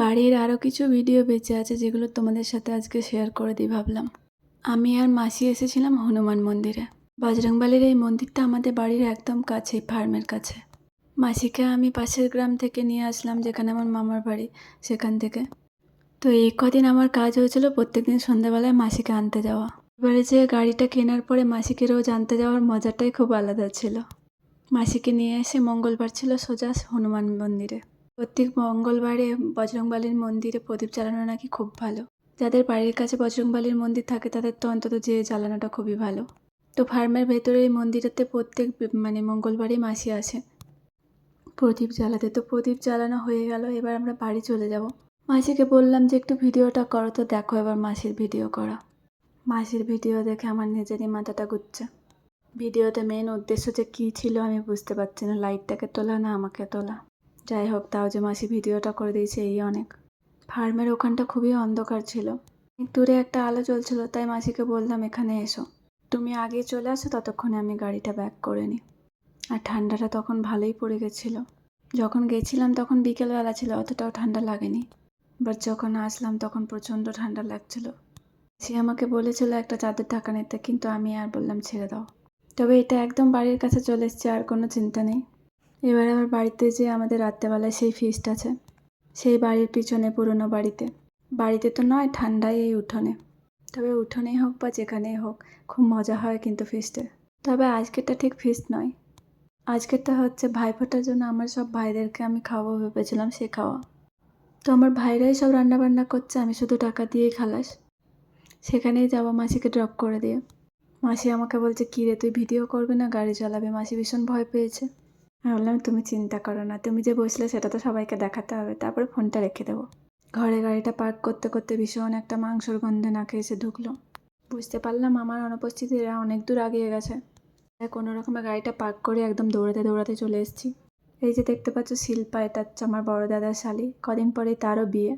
বাড়ির আরও কিছু ভিডিও বেঁচে আছে যেগুলো তোমাদের সাথে আজকে শেয়ার করে দিই ভাবলাম। আমি আর মাসি এসেছিলাম হনুমান মন্দিরে। বজরংবলীর এই মন্দিরটা আমাদের বাড়ির একদম কাছে, ফার্মের কাছে। মাসিকে আমি পাশের গ্রাম থেকে নিয়ে আসলাম, যেখানে আমার মামার বাড়ি, সেখান থেকে। তো এই কদিন আমার কাজ হয়েছিল প্রত্যেকদিন সন্ধ্যাবেলায় মাসিকে আনতে যাওয়া। এবারে যে গাড়িটা কেনার পরে মাসিকে রোজ আনতে যাওয়ার মজাটাই খুব আলাদা ছিল। মাসিকে নিয়ে এসে মঙ্গলবার ছিল সোজা হনুমান মন্দিরে। প্রত্যেক মঙ্গলবারে বজরংবলীর মন্দিরে প্রদীপ জ্বালানো নাকি খুব ভালো। যাদের বাড়ির কাছে বজরংবলীর মন্দির থাকে তাদের তো অন্তত যে জ্বালানোটা খুবই ভালো। তো ফার্মের ভেতরে এই মন্দিরেতে প্রত্যেক মঙ্গলবারই মাসি আসে প্রদীপ জ্বালাতে। তো প্রদীপ জ্বালানো হয়ে গেল, এবার আমরা বাড়ি চলে যাব। মাসিকে বললাম যে একটু ভিডিওটা করো, তো দেখো এবার মাসির ভিডিও করা। মাসির ভিডিও দেখে আমার নিজেরই মাথাটা ঘুরছে। ভিডিওতে মেন উদ্দেশ্য যে কী ছিল আমি বুঝতে পারছি না, লাইটটাকে তোলা না আমাকে তোলা। যাই হোক, তাও যে মাসি ভিডিওটা করে দিয়েছে এই অনেক। ফার্মের ওখানটা খুবই অন্ধকার ছিল, দূরে একটা আলো জ্বলছিল, তাই মাসিকে বললাম এখানে এসো, তুমি আগে চলে আসো, ততক্ষণে আমি গাড়িটা ব্যাক করে নিই। আর ঠান্ডাটা তখন ভালোই পড়ে গেছিলো। যখন গেছিলাম তখন বিকেলবেলা ছিল, অতটাও ঠান্ডা লাগেনি। বাট যখন আসলাম তখন প্রচণ্ড ঠান্ডা লাগছিল। সে আমাকে বলেছিল একটা চাদর ঢাকা নিতে, কিন্তু আমি আর বললাম ছেড়ে দাও। তবে এটা একদম বাড়ির কাছে চলে এসছে, আর কোনো চিন্তা নেই। এবার আবার বাড়িতে যে আমাদের রাত্রেবেলায় সেই ফিস্ট আছে, সেই বাড়ির পিছনে পুরনো বাড়িতে। বাড়িতে তো নয়, ঠান্ডায় এই উঠোনে। তবে উঠোনেই হোক বা যেখানেই হোক, খুব মজা হয় কিন্তু ফিস্টে। তবে আজকেরটা ঠিক ফিস্ট নয়, আজকেরটা হচ্ছে ভাইফোঁটার জন্য আমার সব ভাইদেরকে আমি খাওয়াবো ভেবেছিলাম, সে খাওয়া। তো আমার ভাইরাই সব রান্নাবান্না করছে, আমি শুধু টাকা দিয়েই খালাস। সেখানেই যাবো মাসিকে ড্রপ করে দিয়ে। মাসি আমাকে বলছে, কী রে তুই ভিডিও করবি না গাড়ি চালাবি? মাসি ভীষণ ভয় পেয়েছে। আমি বললাম তুমি চিন্তা করো না, তুমি যে বসলে সেটা তো সবাইকে দেখাতে হবে, তারপরে ফোনটা রেখে দেবো। ঘরে গাড়িটা পার্ক করতে করতে ভীষণ একটা মাংসর গন্ধে নাকে এসে ঢুকলো। বুঝতে পারলাম আমার অনুপস্থিতি এরা অনেক দূর আগিয়ে গেছে। কোনো রকমের গাড়িটা পার্ক করে একদম দৌড়াতে দৌড়াতে চলে এসেছি। এই যে দেখতে পাচ্ছ শিল্পা, এটা হচ্ছে আমার বড় দাদার শালি। কদিন পরেই তারও বিয়ে।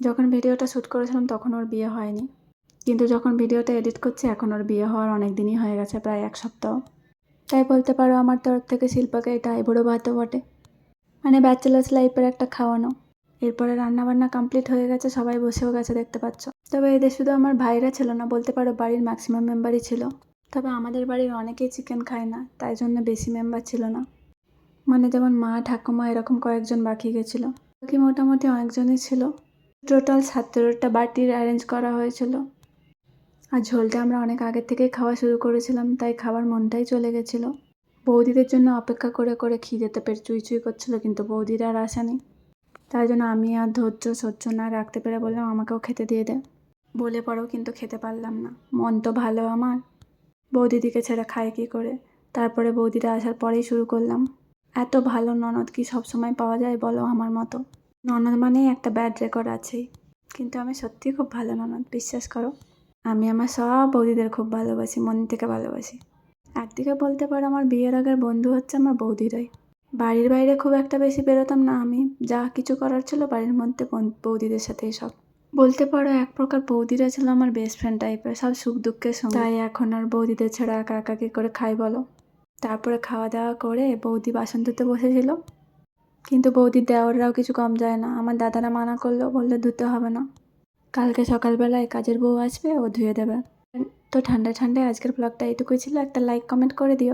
যখন ভিডিওটা শ্যুট করেছিলাম তখন ওর বিয়ে হয়নি, কিন্তু যখন ভিডিওটা এডিট করছি এখন ওর বিয়ে হওয়ার অনেক দিনই হয়ে গেছে, প্রায় 1 সপ্তাহ। তাই বলতে পারো আমার তরফ থেকে শিল্পাকে এটা আইবুড়ো ভাতও বটে, মানে ব্যাচেলার্স লাইফের একটা খাওয়ানো। এরপরে রান্নাবান্না কমপ্লিট হয়ে গেছে, সবাই বসেও গেছে দেখতে পাচ্ছ। তবে এদের শুধু আমার ভাইরা ছিল না, বলতে পারো বাড়ির ম্যাক্সিমাম মেম্বারই ছিল। তবে আমাদের বাড়ির অনেকেই চিকেন খায় না, তাই জন্য বেশি মেম্বার ছিল না। মানে যেমন মা, ঠাকুমা, এরকম কয়েকজন বাকি গেছিলো। বাকি মোটামুটি অনেকজনই ছিল। টোটাল 17টা বাটির অ্যারেঞ্জ করা হয়েছিল। আর ঝোলটা আমরা অনেক আগের থেকেই খাওয়া শুরু করেছিলাম, তাই খাবার মনটাই চলে গেছিলো। বৌদিদের জন্য অপেক্ষা করে করে খিদেতে পেট চুই করছিল, কিন্তু বৌদিরা আর আসেনি। তাই জন্য আমি আর ধৈর্য সহ্য না রাখতে পেরে বললাম আমাকেও খেতে দিয়ে দে। বলে পরেও কিন্তু খেতে পারলাম না, মন তো ভালো আমার। বৌদিদিকে ছেড়ে খায় কী করে? তারপরে বৌদিরা আসার পরেই শুরু করলাম। এত ভালো ননদ কি সবসময় পাওয়া যায় বলো? আমার মতো ননদ মানেই একটা ব্যাড রেকর্ড আছেই, কিন্তু আমি সত্যিই খুব ভালো ননদ, বিশ্বাস করো। আমি আমার সব বৌদিদের খুব ভালোবাসি, মন থেকে ভালোবাসি। একদিকে বলতে পারো আমার বিয়ের আগের বন্ধু হচ্ছে আমার বৌদিরাই। বাড়ির বাইরে খুব একটা বেশি বেরোতাম না আমি, যা কিছু করার ছিল বাড়ির মধ্যে বৌদিদের সাথেই সব। বলতে পারো এক প্রকার বৌদিরা ছিল আমার বেস্ট ফ্রেন্ড টাইপের, সব সুখ দুঃখের সঙ্গে। তাই এখন আর বৌদিদের ছাড়া একা একা কী করে খাই বলো? তারপরে খাওয়া দাওয়া করে বৌদি বাসন ধুতে বসেছিল, কিন্তু বৌদির দেওররাও কিছু কম যায় না। আমার দাদারা মানা করলো, বললে ধুতে হবে না, কালকে সকালবেলায় কাজের বউ আসবে, ও ধুয়ে দেবে। তো ঠান্ডায় ঠান্ডায় আজকের ব্লগটা এইটুকুই ছিল। একটা লাইক কমেন্ট করে দিও।